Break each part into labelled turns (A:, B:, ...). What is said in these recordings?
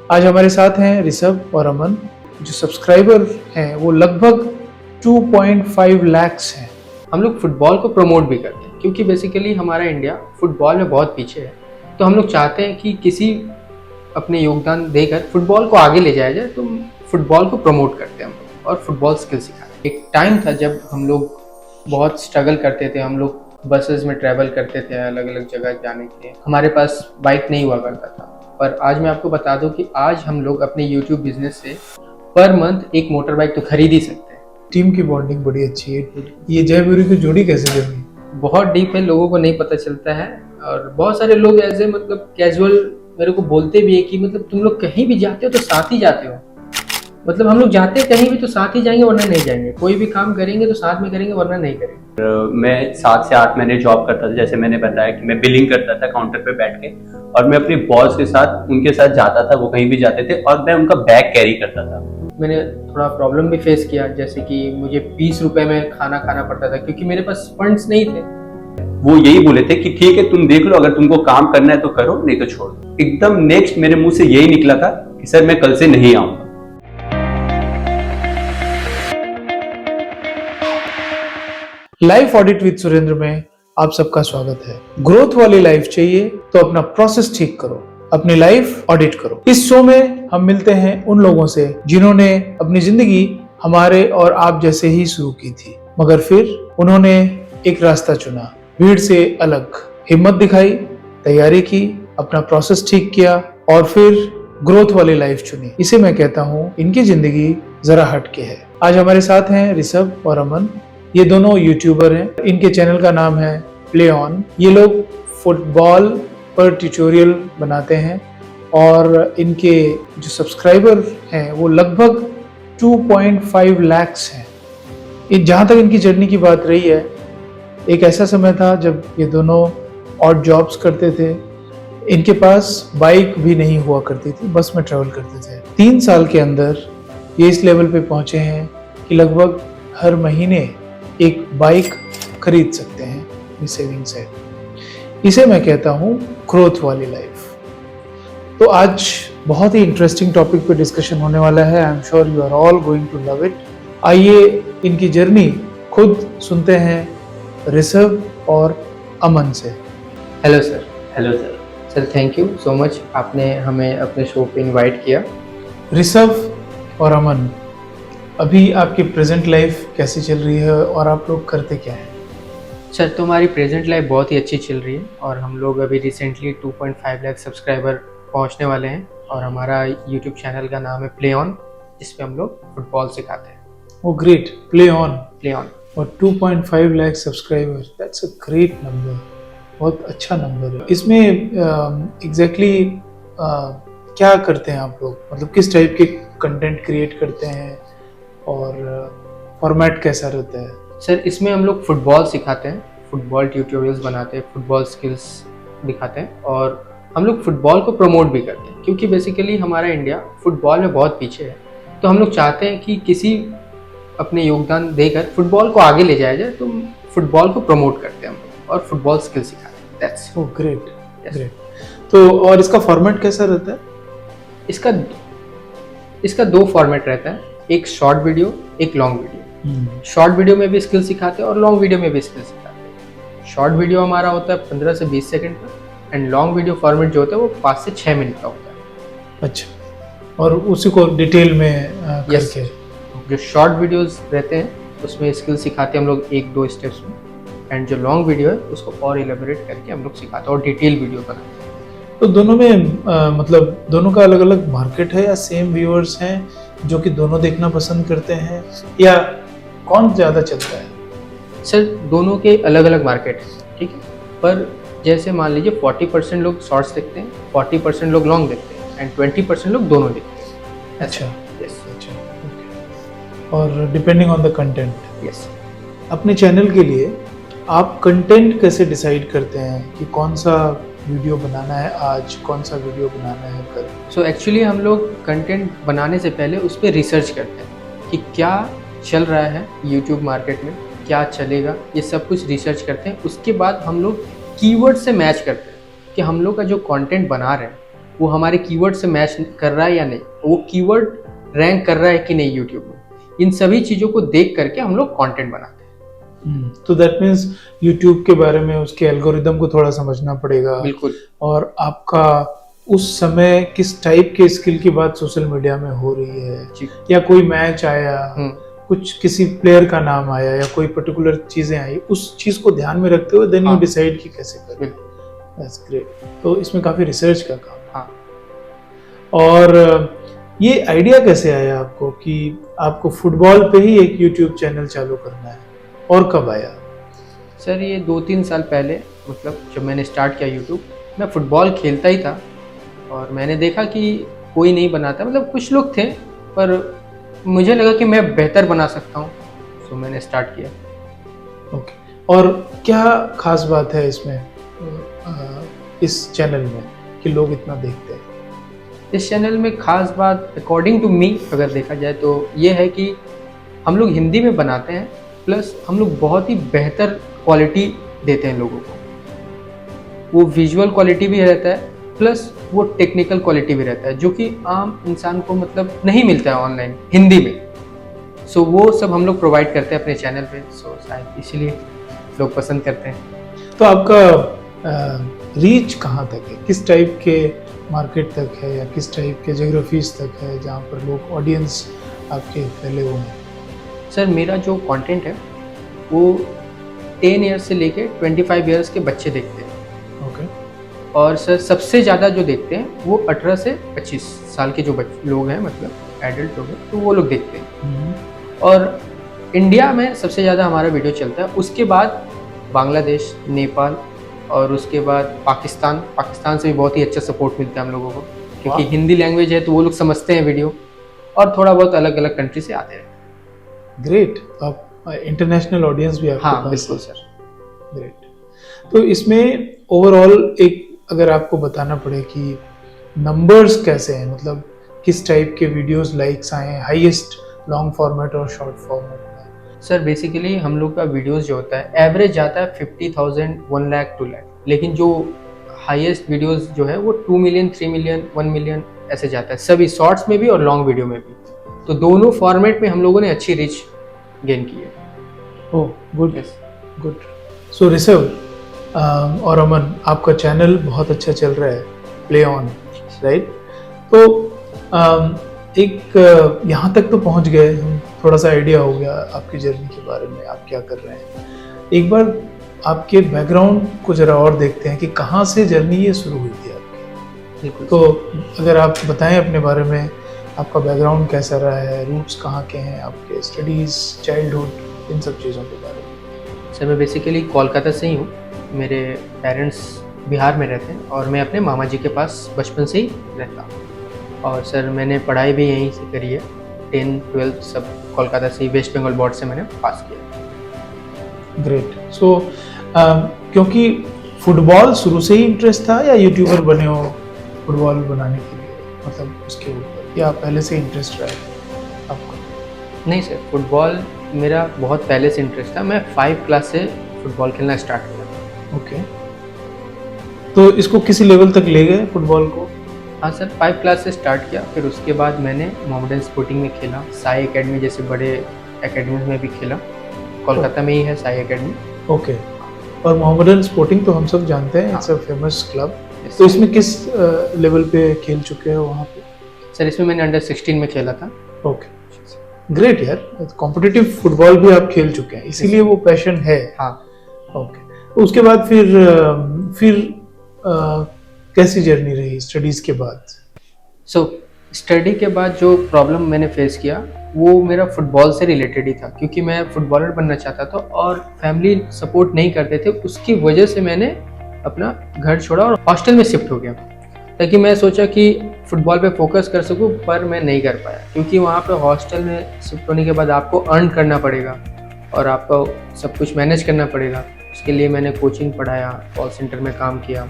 A: आज हमारे साथ हैं ऋषभ और अमन। जो सब्सक्राइबर हैं वो लगभग 2.5 लाख हैं।
B: हम लोग फुटबॉल को प्रमोट भी करते हैं क्योंकि बेसिकली हमारा इंडिया फुटबॉल में बहुत पीछे है। तो हम लोग चाहते हैं कि किसी अपने योगदान देकर फुटबॉल को आगे ले जाया जाए। तो फुटबॉल को प्रमोट करते हैं हम लोग और फुटबॉल स्किल सिखाते हैं। एक टाइम था जब हम लोग बहुत स्ट्रगल करते थे। हम लोग बसेस में ट्रैवल करते थे अलग अलग जगह जाने के लिए। हमारे पास बाइक नहीं हुआ करता था। पर आज मैं आपको बता दूं कि आज हम लोग अपने यूट्यूब बिजनेस से पर मंथ एक मोटर बाइक तो खरीद ही सकते हैं।
A: टीम की बॉन्डिंग बड़ी अच्छी है। ये जय वीरू की जोड़ी कैसे बनी?
B: बहुत डीप है, लोगों को नहीं पता चलता है। और बहुत सारे लोग ऐसे मतलब कैजुअल मेरे को बोलते भी है कि मतलब तुम लोग कहीं भी जाते हो तो साथ ही जाते हो। मतलब हम लोग जाते हैं कहीं भी तो साथ ही जाएंगे वरना नहीं जाएंगे। कोई भी काम करेंगे तो साथ में करेंगे वरना नहीं करेंगे।
C: मैं 7 से 8 महीने जॉब करता था। जैसे मैंने बताया कि मैं बिलिंग करता था काउंटर पे बैठ के, और मैं अपने बॉस के साथ उनके साथ जाता था। वो कहीं भी जाते थे और मैं उनका बैग कैरी करता था।
B: मैंने थोड़ा प्रॉब्लम भी फेस किया, जैसे कि मुझे 20 रुपए में खाना खाना पड़ता था क्योंकि मेरे पास फंड्स नहीं थे।
C: वो यही बोले थे कि ठीक है तुम देख लो, अगर तुमको काम करना है तो करो, नहीं तो छोड़ दो। एकदम नेक्स्ट मेरे मुंह से यही निकला था कि सर मैं कल से नहीं आऊंगा।
A: लाइफ ऑडिट विद सुरेंद्र में आप सबका स्वागत है। ग्रोथ वाली लाइफ चाहिए तो अपना प्रोसेस ठीक करो, अपनी लाइफ ऑडिट करो। इस शो में हम मिलते हैं उन लोगों से जिन्होंने अपनी जिंदगी हमारे और आप जैसे ही शुरू की थी, मगर फिर उन्होंने एक रास्ता चुना, भीड़ से अलग, हिम्मत दिखाई, तैयारी की, अपना प्रोसेस ठीक किया और फिर ग्रोथ वाली लाइफ चुनी। इसे मैं कहता हूँ इनकी जिंदगी जरा हटके है। आज हमारे साथ हैं ऋषभ और अमन। ये दोनों यूट्यूबर हैं। इनके चैनल का नाम है प्ले ऑन। ये लोग फुटबॉल पर ट्यूटोरियल बनाते हैं और इनके जो सब्सक्राइबर हैं वो लगभग 2.5 लाख हैं। जहाँ तक इनकी जर्नी की बात रही है, एक ऐसा समय था जब ये दोनों ऑड जॉब्स करते थे। इनके पास बाइक भी नहीं हुआ करती थी, बस में ट्रेवल करते थे। 3 साल के अंदर ये इस लेवल पे पहुंचे हैं कि लगभग हर महीने एक बाइक खरीद सकते हैं अपनी सेविंग से। इसे मैं कहता हूँ ग्रोथ वाली लाइफ। तो आज बहुत ही इंटरेस्टिंग टॉपिक पे डिस्कशन होने वाला है। I am sure you are all going to love it. आइए इनकी जर्नी खुद सुनते हैं ऋषभ और अमन से।
B: Hello sir.
C: Hello sir.
B: Sir thank you so much, आपने हमें अपने शो पे इनवाइट किया।
A: ऋषभ और अमन, अभी आपकी प्रेजेंट लाइफ कैसी चल रही है और आप लोग करते क्या हैं?
B: सर तो हमारी प्रेजेंट लाइफ बहुत ही अच्छी चल रही है और हम लोग अभी रिसेंटली 2.5 लाख सब्सक्राइबर पहुंचने वाले हैं। और हमारा यूट्यूब चैनल का नाम है प्ले ऑन, जिसपे हम लोग फुटबॉल सिखाते हैं।
A: वो great, play on.
B: Play on
A: और 2.5 lakh subscriber, that's a great number, बहुत अच्छा नंबर है। इसमें एग्जैक्टली क्या करते हैं आप लोग? मतलब किस टाइप के कंटेंट क्रिएट करते हैं और फॉर्मेट कैसा रहता है?
B: सर इसमें हम लोग फुटबॉल सिखाते हैं, फुटबॉल ट्यूटोरियल्स बनाते हैं, फुटबॉल स्किल्स दिखाते हैं और हम लोग फुटबॉल को प्रमोट भी करते हैं क्योंकि बेसिकली हमारा इंडिया फुटबॉल में बहुत पीछे है। तो हम लोग चाहते हैं कि किसी अपने योगदान देकर फुटबॉल को आगे ले जाया जाए। तो फुटबॉल को प्रमोट करते हैं हम लोग और फुटबॉल स्किल सिखाते हैं। That's
A: oh great, great. तो और इसका फॉर्मेट कैसा रहता है?
B: इसका 2 फॉर्मेट रहता है, एक शॉर्ट वीडियो, एक लॉन्ग वीडियो। शॉर्ट वीडियो में भी स्किल सिखाते हैं और लॉन्ग वीडियो में भी स्किल सिखाते हैं। शॉर्ट वीडियो हमारा होता है 15 से 20 सेकंड का एंड लॉन्ग वीडियो फॉर्मेट जो होता है वो 5 से 6 मिनट का होता है।
A: अच्छा, और उसी को डिटेल में करके?
B: जो शॉर्ट वीडियोस रहते हैं उसमें स्किल सिखाते हैं हम लोग 1-2 स्टेप्स में, एंड जो लॉन्ग वीडियो है उसको और इलेबोरेट करके हम लोग सिखाते हैं और डिटेल वीडियो बनाते हैं।
A: तो दोनों में मतलब दोनों का अलग अलग मार्केट है या सेम व्यूअर्स हैं जो कि दोनों देखना पसंद करते हैं, या कौन ज़्यादा चलता है?
B: सर दोनों के अलग अलग मार्केट है, ठीक है। पर जैसे मान लीजिए 40% लोग शॉर्ट्स देखते हैं, 40% लोग लॉन्ग देखते हैं एंड 20% लोग दोनों देखते हैं।
A: अच्छा,
B: यस।
A: अच्छा, ओके। और depending on the content.
B: Yes.
A: अपने चैनल के लिए आप कंटेंट कैसे डिसाइड करते हैं कि कौन सा वीडियो बनाना है आज, कौन सा वीडियो बनाना है कल?
B: सो एक्चुअली हम लोग कंटेंट बनाने से पहले उस पर रिसर्च करते हैं कि क्या चल रहा है यूट्यूब मार्केट में, क्या चलेगा, ये सब कुछ रिसर्च करते हैं। उसके बाद हम लोग कीवर्ड से मैच करते हैं कि हम लोग का जो कंटेंट बना रहे हैं वो हमारे कीवर्ड से मैच कर रहा है या नहीं, वो कीवर्ड रैंक कर रहा है कि नहीं यूट्यूब में, इन सभी चीज़ों को देख करके हम लोग कंटेंट बनाते हैं।
A: तो दैट मीन्स यूट्यूब के बारे में, उसके एल्गोरिदम को थोड़ा समझना पड़ेगा।
B: बिल्कुल।
A: और आपका उस समय किस टाइप के स्किल की बात सोशल मीडिया में हो रही है,
B: जी।
A: या कोई मैच आया,
B: हम्म।
A: कुछ किसी प्लेयर का नाम आया, या कोई पर्टिकुलर चीजें आई, उस चीज को ध्यान में रखते हुए देन यू
B: हाँ।
A: डिसाइड कि कैसे करें।
B: बिल्कुल।
A: That's great. तो इसमें काफी रिसर्च का काम है।
B: हाँ।
A: और ये आइडिया कैसे आया आपको कि आपको फुटबॉल पे ही एक यूट्यूब चैनल चालू करना है, और कब आया?
B: सर ये 2-3 साल पहले, मतलब जब मैंने स्टार्ट किया यूट्यूब, मैं फुटबॉल खेलता ही था और मैंने देखा कि कोई नहीं बनाता, मतलब कुछ लोग थे, पर मुझे लगा कि मैं बेहतर बना सकता हूँ, तो मैंने स्टार्ट किया।
A: ओके। और क्या खास बात है इसमें, इस चैनल में, कि लोग इतना देखते हैं?
B: इस चैनल में खास बात अकॉर्डिंग टू मी अगर देखा जाए तो ये है कि हम लोग हिंदी में बनाते हैं, प्लस हम लोग बहुत ही बेहतर क्वालिटी देते हैं लोगों को। वो विजुअल क्वालिटी भी रहता है, प्लस वो टेक्निकल क्वालिटी भी रहता है, जो कि आम इंसान को मतलब नहीं मिलता है ऑनलाइन हिंदी में। सो वो सब हम लोग प्रोवाइड करते हैं अपने चैनल पे, सो शायद इसीलिए लोग पसंद करते हैं।
A: तो आपका रीच कहाँ तक है? किस टाइप के मार्केट तक है, या किस टाइप के जोग्राफीज तक है जहाँ पर लोग, ऑडियंस आपके फैले हुए हैं?
B: सर मेरा जो कंटेंट है वो 10 ईयर्स से लेके 25 ईयर्स के बच्चे देखते हैं।
A: ओके।
B: और सर सबसे ज़्यादा जो देखते हैं वो 18 से 25 साल के जो लोग हैं, मतलब एडल्ट लोग हैं, तो वो लोग देखते हैं। और इंडिया में सबसे ज़्यादा हमारा वीडियो चलता है, उसके बाद बांग्लादेश, नेपाल, और उसके बाद पाकिस्तान से भी बहुत ही अच्छा सपोर्ट मिलता है हम लोगों को, क्योंकि
A: वाह।
B: हिंदी लैंग्वेज है तो वो लोग समझते हैं वीडियो, और थोड़ा बहुत अलग अलग कंट्री से आते हैं।
A: ग्रेट। आप इंटरनेशनल ऑडियंस भी आपके
B: हाँ
A: पास
B: बिल्कुल
A: है।
B: सर।
A: ग्रेट। तो इसमें ओवरऑल एक अगर आपको बताना पड़े कि नंबर्स कैसे हैं, मतलब किस टाइप के वीडियोस लाइक्स आए हैं, हाईएस्ट लॉन्ग फॉर्मेट और शॉर्ट फॉर्मेट में?
B: सर बेसिकली हम लोग का वीडियोस जो होता है एवरेज जाता है 50,000, 1 लाख, 2 लाख, लेकिन जो हाईएस्ट वीडियोस जो है वो 2 मिलियन, 3 मिलियन, 1 मिलियन ऐसे जाता है, सभी शॉर्ट्स में भी और लॉन्ग वीडियो में भी। तो दोनों फॉर्मेट में हम लोगों ने अच्छी रीच गेन की है।
A: Oh good, good. So Rishabh और अमन, आपका चैनल बहुत अच्छा चल रहा है, प्ले ऑन, राइट? तो एक यहाँ तक तो पहुँच गए हम, थोड़ा सा आइडिया हो गया आपकी जर्नी के बारे में, आप क्या कर रहे हैं। एक बार आपके बैकग्राउंड को जरा और देखते हैं कि कहाँ से जर्नी ये शुरू हुई थी आपकी।
B: बिल्कुल।
A: तो अगर आप बताएं अपने बारे में, आपका बैकग्राउंड कैसा रहा है, रूट्स कहाँ के हैं आपके, स्टडीज़, चाइल्डहुड, इन सब चीज़ों के बारे में।
B: सर मैं बेसिकली कोलकाता से ही हूँ, मेरे पेरेंट्स बिहार में रहते हैं और मैं अपने मामा जी के पास बचपन से ही रहता हूँ। और सर मैंने पढ़ाई भी यहीं से करी है, 10, 12 सब कोलकाता से ही, वेस्ट बंगाल बोर्ड से मैंने पास किया।
A: ग्रेट। सो क्योंकि फुटबॉल शुरू से ही इंटरेस्ट था, या यूट्यूबर बने हो फुटबॉल बनाने के लिए, मतलब उसके ऊपर, या पहले से इंटरेस्ट रहा है आपको?
B: नहीं सर, फुटबॉल मेरा बहुत पहले से इंटरेस्ट था, मैं 5 क्लास से फुटबॉल खेलना स्टार्ट किया।
A: ओके। तो इसको किसी लेवल तक ले गए फुटबॉल को?
B: हाँ सर, 5 क्लास से स्टार्ट किया, फिर उसके बाद मैंने मोहम्मदन स्पोर्टिंग में खेला, साई एकेडमी जैसे बड़े एकेडमी में भी खेला, कोलकाता में ही है साई एकेडमी।
A: ओके। और मोहम्मदन स्पोर्टिंग तो हम सब जानते हैं, इट्स अ फेमस क्लब। तो इसमें किस लेवल पे खेल चुके हो वहाँ पे?
B: सर इसमें मैंने अंडर 16 में खेला था।
A: ओके, ग्रेट यार, कॉम्पिटिटिव फुटबॉल भी आप खेल चुके हैं, इसीलिए वो पैशन है।
B: हाँ।
A: ओके। तो उसके बाद फिर कैसी जर्नी रही स्टडीज के बाद?
B: सो स्टडी के बाद जो प्रॉब्लम मैंने फेस किया वो मेरा फुटबॉल से रिलेटेड ही था, क्योंकि मैं फुटबॉलर बनना चाहता था और फैमिली सपोर्ट नहीं करते थे, उसकी वजह से मैंने अपना घर छोड़ा और हॉस्टल में शिफ्ट हो गया, ताकि मैं सोचा कि फुटबॉल पे फोकस कर सकूं, पर मैं नहीं कर पाया, क्योंकि वहाँ पे हॉस्टल में शिफ्ट होने के बाद आपको अर्न करना पड़ेगा और आपको सब कुछ मैनेज करना पड़ेगा। उसके लिए मैंने कोचिंग पढ़ाया, कॉल सेंटर में काम किया,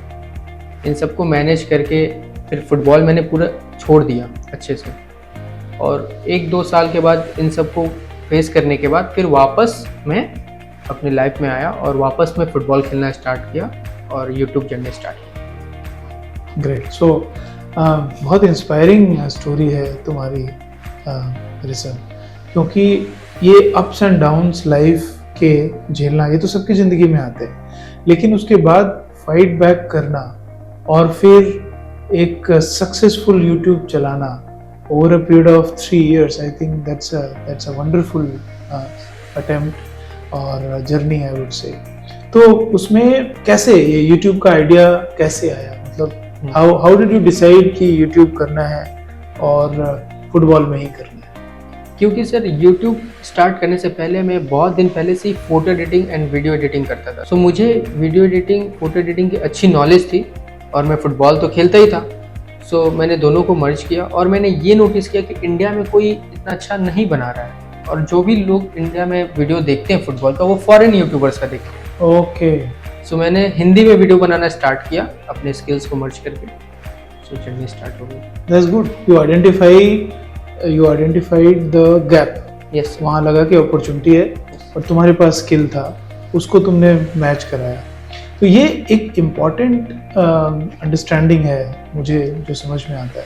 B: इन सबको मैनेज करके फिर फुटबॉल मैंने पूरा छोड़ दिया अच्छे से। और 1-2 साल के बाद इन सबको फेस करने के बाद फिर वापस मैं अपनी लाइफ में आया और वापस मैं फुटबॉल खेलना स्टार्ट किया और यूट्यूब जर्नी स्टार्ट की।
A: ग्रेट। सो बहुत इंस्पायरिंग स्टोरी है तुम्हारी ऋषभ, क्योंकि ये अप्स एंड डाउन्स लाइफ के झेलना ये तो सबकी ज़िंदगी में आते हैं, लेकिन उसके बाद फाइट बैक करना और फिर एक सक्सेसफुल यूट्यूब चलाना over a period of 3 years, I think that's a wonderful attempt और जर्नी आई वुड से। तो उसमें कैसे ये यूट्यूब का आइडिया कैसे आया, मतलब हाउ डिड यू डिसाइड कि यूट्यूब करना है और फुटबॉल में ही करना है?
B: क्योंकि सर यूट्यूब स्टार्ट करने से पहले मैं बहुत दिन पहले से ही photo editing and video editing करता था। सो मुझे वीडियो एडिटिंग फोटो एडिटिंग की अच्छी नॉलेज थी और मैं फुटबॉल तो खेलता ही था। सो मैंने दोनों को मर्ज किया और मैंने ये नोटिस किया कि इंडिया में कोई इतना अच्छा नहीं बना रहा है, और जो भी लोग इंडिया में वीडियो देखते हैं फुटबॉल का वो फॉरेन यूट्यूबर्स का देखते हैं।
A: ओके,
B: सो मैंने हिंदी में वीडियो बनाना स्टार्ट किया अपने स्किल्स को मर्ज करके। सो जर्नी स्टार्ट हो गई।
A: That's good, you identified the gap.
B: Yes,
A: वहाँ लगा कि अपॉर्चुनिटी है और तुम्हारे पास स्किल था, उसको तुमने मैच कराया। तो ये एक इम्पॉर्टेंट अंडरस्टैंडिंग है मुझे जो समझ में आता है,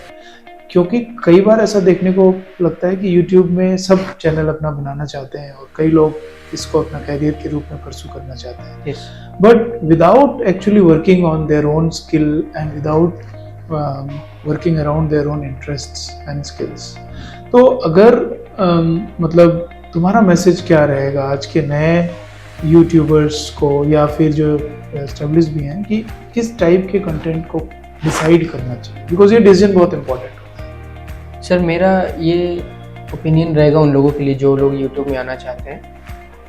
A: क्योंकि कई बार ऐसा देखने को लगता है कि यूट्यूब में सब चैनल अपना बनाना चाहते हैं और कई लोग इसको अपना कैरियर के रूप में परस्यू करना चाहते हैं,
B: yes,
A: but without actually working on their own skill and without working around their own interests and skills. तो अगर मतलब तुम्हारा मैसेज क्या रहेगा आज के नए यूट्यूबर्स को, या फिर जो एस्टेब्लिश भी हैं, कि किस टाइप के कंटेंट को डिसाइड करना चाहिए, बिकॉज ये डिसीजन बहुत इंपॉर्टेंट होता है।
B: सर मेरा ये ओपिनियन रहेगा उन लोगों के लिए जो लोग यूट्यूब में आना चाहते हैं,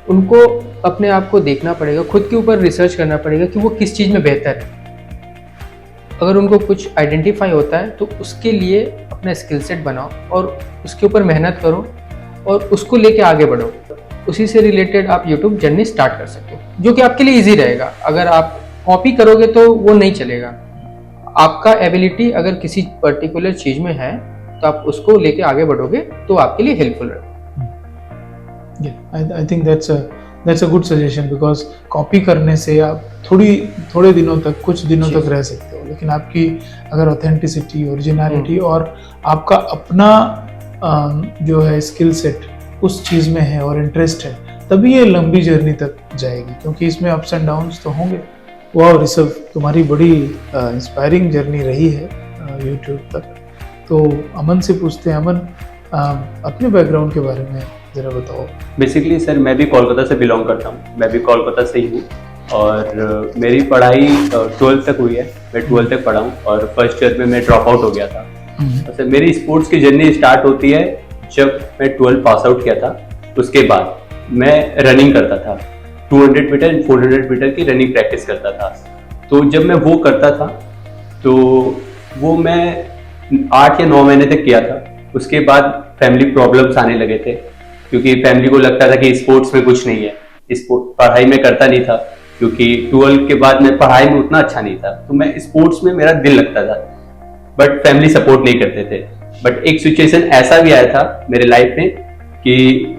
B: उनको अपने आप को देखना पड़ेगा, खुद के ऊपर रिसर्च करना पड़ेगा कि वो किस चीज़ में बेहतर है। अगर उनको कुछ आइडेंटिफाई होता है तो उसके लिए अपना स्किल सेट बनाओ और उसके ऊपर मेहनत करो और उसको लेके आगे बढ़ो। उसी से रिलेटेड आप यूट्यूब जर्नी स्टार्ट कर सकते हो, जो कि आपके लिए इजी रहेगा। अगर आप कॉपी करोगे तो वो नहीं चलेगा। आपका एबिलिटी अगर किसी पर्टिकुलर चीज़ में है तो आप उसको लेके आगे बढ़ोगे तो आपके लिए हेल्पफुल रहेगा।
A: I think that's a good suggestion, because copy करने से आप थोड़े दिनों तक, कुछ दिनों तक रह सकते हो, लेकिन आपकी अगर ऑथेंटिसिटी, ओरिजिनलिटी और आपका अपना जो है स्किल सेट उस चीज़ में है और इंटरेस्ट है, तभी ये लंबी जर्नी तक जाएगी, क्योंकि इसमें अप्स एंड डाउन्स तो होंगे। वाह ऋषभ, तुम्हारी बड़ी इंस्पायरिंग जर्नी रही है यूट्यूब तक। तो अमन से पूछते हैं, अमन अपने बैकग्राउंड के बारे में ज़रा बताओ।
C: बेसिकली सर मैं भी कोलकाता से बिलोंग करता हूँ, मैं भी कोलकाता से ही हूँ और मेरी पढ़ाई 12th तक हुई है। मैं 12th तक पढ़ा हूँ और फर्स्ट ईयर में मैं ड्रॉप आउट हो गया था। सर मेरी स्पोर्ट्स की जर्नी स्टार्ट होती है जब मैं 12th पास आउट किया था। उसके बाद मैं रनिंग करता था, 200 मीटर 400 मीटर की रनिंग प्रैक्टिस करता था। तो जब मैं वो करता था तो वो मैं 8 या 9 महीने तक किया था। उसके बाद फैमिली प्रॉब्लम्स आने लगे थे, क्योंकि फैमिली को लगता था कि स्पोर्ट्स में कुछ नहीं है, पढ़ाई में करता नहीं था, क्योंकि 12 के बाद मैं पढ़ाई में उतना अच्छा नहीं था। तो मैं स्पोर्ट्स में मेरा दिल लगता था, बट फैमिली सपोर्ट नहीं करते थे। बट एक सिचुएशन ऐसा भी आया था मेरे लाइफ में कि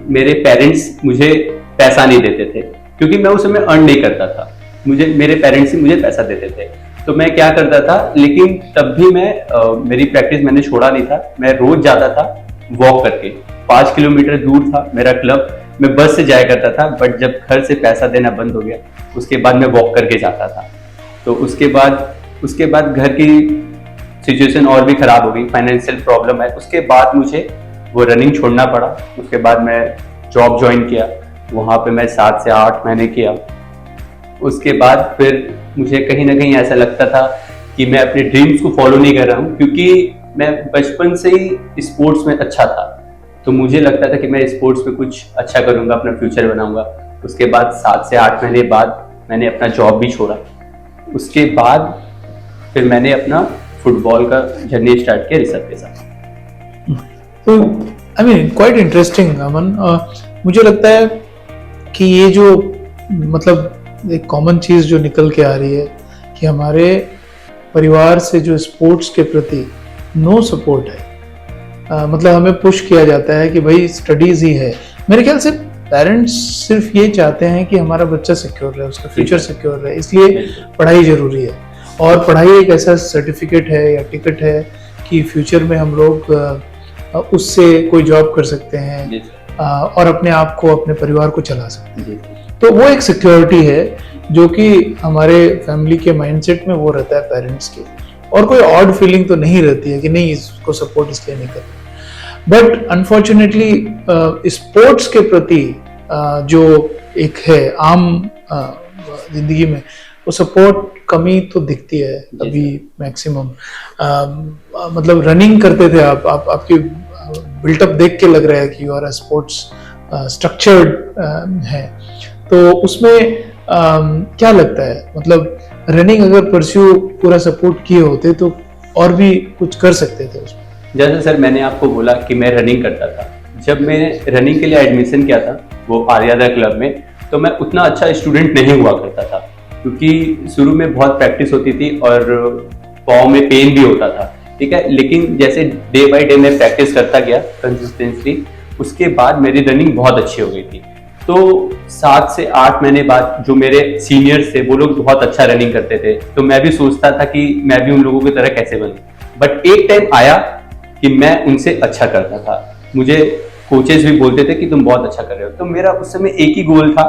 C: मेरे पेरेंट्स मुझे पैसा नहीं देते थे, क्योंकि मैं उस समय अर्न नहीं करता था। मेरे पेरेंट्स ही मुझे पैसा देते थे। तो मैं क्या करता था, लेकिन तब भी मेरी प्रैक्टिस मैंने छोड़ा नहीं था। मैं रोज जाता था वॉक करके, 5 किलोमीटर दूर था मेरा क्लब, मैं बस से जाया करता था। बट जब घर से पैसा देना बंद हो गया, उसके बाद मैं वॉक करके जाता था। तो उसके बाद घर की सिचुएशन और भी खराब हो गई, फाइनेंशियल प्रॉब्लम है। उसके बाद मुझे वो रनिंग छोड़ना पड़ा। उसके बाद मैं जॉब ज्वाइन किया, वहाँ पे मैं 7 से 8 महीने किया। उसके बाद फिर मुझे कहीं ना कहीं ऐसा लगता था कि मैं अपने ड्रीम्स को फॉलो नहीं कर रहा हूँ, क्योंकि मैं बचपन से ही स्पोर्ट्स में अच्छा था। तो मुझे लगता था कि मैं स्पोर्ट्स में कुछ अच्छा करूँगा, अपना फ्यूचर बनाऊँगा। उसके बाद 7 से 8 महीने बाद मैंने अपना जॉब भी छोड़ा। उसके बाद फिर मैंने अपना फुटबॉल का जर्नी स्टार्ट किया ऋषभ के साथ।
A: तो आई मीन क्वाइट इंटरेस्टिंग अमन। मुझे लगता है कि ये जो मतलब एक कॉमन चीज़ जो निकल के आ रही है कि हमारे परिवार से जो स्पोर्ट्स के प्रति नो सपोर्ट है। मतलब हमें पुश किया जाता है कि भाई स्टडीज़ ही है। मेरे ख्याल से पेरेंट्स सिर्फ ये चाहते हैं कि हमारा बच्चा सिक्योर रहे, उसका फ्यूचर सिक्योर रहे, इसलिए पढ़ाई ज़रूरी है। और पढ़ाई एक ऐसा सर्टिफिकेट है या टिकट है कि फ्यूचर में हम लोग उससे कोई जॉब कर सकते हैं
C: जी
A: और अपने आप को, अपने परिवार को चला सकते हैं।
C: जी
A: तो वो एक सिक्योरिटी है जो कि हमारे फैमिली के माइंडसेट में वो रहता है पेरेंट्स के, और कोई ऑड फीलिंग तो नहीं रहती है कि नहीं इसको सपोर्ट इसलिए नहीं करते। बट अनफॉर्चुनेटली स्पोर्ट्स के प्रति जो एक है आम जिंदगी में वो सपोर्ट कमी तो दिखती है अभी मैक्सिमम। मतलब रनिंग करते थे आप आपकी बिल्टअप देख के लग रहा है कि you are a sports structured है, तो उसमें क्या लगता है, मतलब रनिंग अगर परस्यू पूरा सपोर्ट किए होते तो और भी कुछ कर सकते थे उसमें?
C: जैसे सर मैंने आपको बोला कि मैं रनिंग करता था, जब मैंने रनिंग के लिए एडमिशन किया था वो आर्यादा क्लब में, तो मैं उतना अच्छा स्टूडेंट नहीं हुआ करता था, क्योंकि शुरू में बहुत प्रैक्टिस होती थी और पाँव में पेन भी होता था, ठीक है। लेकिन जैसे डे बाय डे मैं प्रैक्टिस करता गया कंसिस्टेंटली, उसके बाद मेरी रनिंग बहुत अच्छी हो गई थी। तो 7 से 8 महीने बाद जो मेरे सीनियर्स थे वो लोग बहुत अच्छा रनिंग करते थे, तो मैं भी सोचता था कि मैं भी उन लोगों की तरह कैसे बनूं। बट एक टाइम आया कि मैं उनसे अच्छा करता था, मुझे कोचेस भी बोलते थे कि तुम बहुत अच्छा कर रहे हो। तो मेरा उस समय एक ही गोल था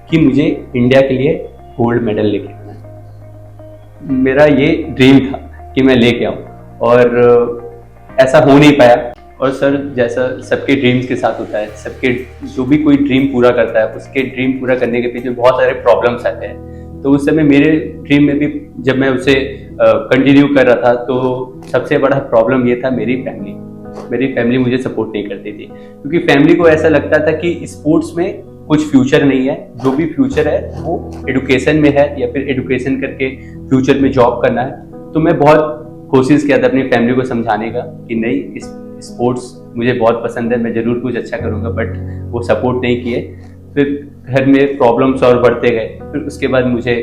C: कि मुझे इंडिया के लिए गोल्ड मेडल लेके आना है। मेरा ये ड्रीम था कि मैं लेके आऊं, और ऐसा हो नहीं पाया। और सर जैसा सबके ड्रीम्स के साथ होता है, सबके जो भी कोई ड्रीम पूरा करता है उसके ड्रीम पूरा करने के पीछे बहुत सारे प्रॉब्लम्स आते हैं। तो उस समय मेरे ड्रीम में भी जब मैं उसे कंटिन्यू कर रहा था तो सबसे बड़ा प्रॉब्लम ये था मेरी फैमिली मुझे सपोर्ट नहीं करती थी, क्योंकि फैमिली को ऐसा लगता था कि स्पोर्ट्स में कुछ फ्यूचर नहीं है, जो भी फ्यूचर है वो एडुकेशन में है या फिर एडुकेशन करके फ्यूचर में जॉब करना है। तो मैं बहुत कोशिश किया था अपनी फैमिली को समझाने का कि नहीं, स्पोर्ट्स मुझे बहुत पसंद है, मैं जरूर कुछ अच्छा करूंगा, बट वो सपोर्ट नहीं किए। फिर घर में प्रॉब्लम्स और बढ़ते गए, फिर उसके बाद मुझे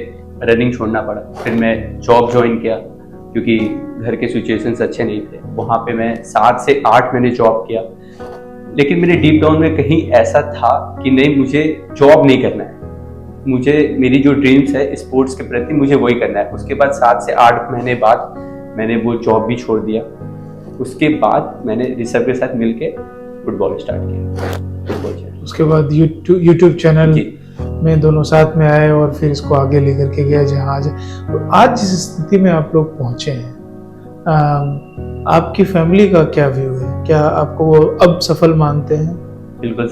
C: रनिंग छोड़ना पड़ा। फिर मैं जॉब ज्वाइन किया, क्योंकि घर के सिचुएशंस अच्छे नहीं थे। वहाँ पे मैं 7 से 8 महीने जॉब किया, लेकिन मेरे डीप डाउन में कहीं ऐसा था कि नहीं, मुझे जॉब नहीं करना है, मुझे मेरी जो ड्रीम्स है स्पोर्ट्स के प्रति मुझे वही करना है। उसके बाद 7 से 8 महीने बाद मैंने वो जॉब भी छोड़ दिया। उसके बाद मैंने ऋषभ के साथ मिलके फुटबॉल स्टार्ट किया।
A: उसके बाद यूट्यूब चैनल में दोनों साथ में आए और फिर इसको आगे लेकर के गया जहाँ आज जिस स्थिति में आप लोग पहुंचे हैं, आपकी फैमिली का क्या व्यू है? क्या आपको वो अब सफल मानते हैं?
C: बिल्कुल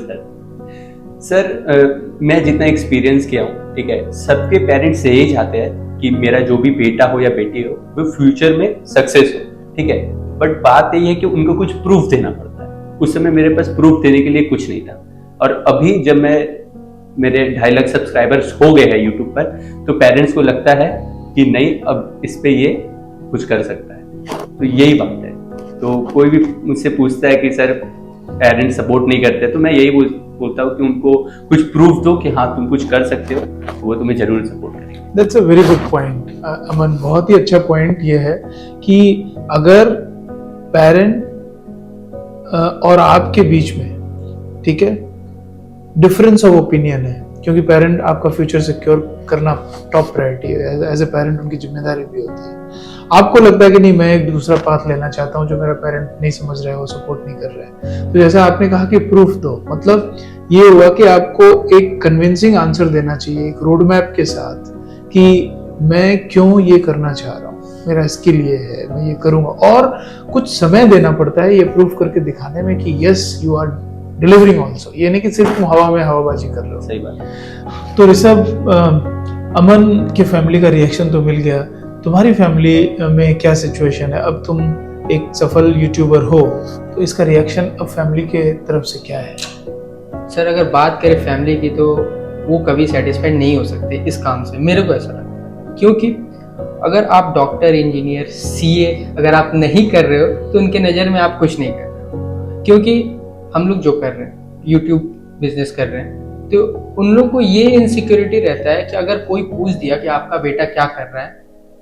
C: सर, मैं जितना एक्सपीरियंस किया हूँ, ठीक है, सबके पेरेंट्स यही चाहते हैं कि मेरा जो भी बेटा हो या बेटी हो वो फ्यूचर में सक्सेस हो, ठीक है। बट बात यही है कि उनको कुछ प्रूफ देना पड़ता है। उस समय मेरे पास प्रूफ देने के लिए कुछ नहीं था, और अभी जब मेरे 2.5 लाख सब्सक्राइबर्स हो गए हैं यूट्यूब पर, तो पेरेंट्स को लगता है कि नहीं, अब इस पे ये कुछ कर सकता है। तो यही बात है। तो कोई भी मुझसे पूछता है कि सर पेरेंट्स सपोर्ट नहीं करते, तो मैं यही बोलता हूँ कि उनको कुछ प्रूफ दो कि हाँ तुम कुछ कर सकते हो, वो तुम्हें जरूर सपोर्ट करेंगे।
A: That's a very good point, अमन। बहुत ही अच्छा पॉइंट ये है कि अगर पेरेंट और आपके बीच में, ठीक है, डिफरेंस ऑफ ओपिनियन है, क्योंकि पेरेंट आपका फ्यूचर सिक्योर करना टॉप प्रायोरिटी है, एज ए पेरेंट उनकी जिम्मेदारी भी होती है। आपको लगता है कि नहीं, मैं एक दूसरा पाथ लेना चाहता हूँ, जो मेरा पेरेंट नहीं समझ रहा है, वो सपोर्ट नहीं कर रहा है। तो जैसा आपने कहा कि प्रूफ दो, मतलब ये हुआ कि आपको एक कन्विंसिंग आंसर देना चाहिए, एक रोड मैप के साथ, कि मैं क्यों ये करना चाह रहा हूँ, मेरा इसके लिए है, मैं ये करूंगा। और कुछ समय देना पड़ता है ये प्रूफ करके दिखाने में कि yes you are delivering also, ये नहीं कि सिर्फ तुम हवा में हवाबाजी कर रहे हो।
C: सही बात है।
A: तो ऋषभ, अमन के फैमिली का रिएक्शन तो मिल गया, तुम्हारी फैमिली में क्या सिचुएशन है? अब तुम एक सफल यूट्यूबर हो, तो इसका रिएक्शन अब फैमिली के तरफ से क्या है?
B: सर अगर बात करें फैमिली की, तो वो कभी सेटिस्फाइड नहीं हो सकते इस काम से, मेरे को ऐसा लगता है। क्योंकि अगर आप डॉक्टर, इंजीनियर, सीए अगर आप नहीं कर रहे हो, तो उनके नज़र में आप कुछ नहीं कर रहे हो। क्योंकि हम लोग जो कर रहे हैं, यूट्यूब बिजनेस कर रहे हैं, तो उन लोग को ये इनसिक्योरिटी रहता है कि अगर कोई पूछ दिया कि आपका बेटा क्या कर रहा है,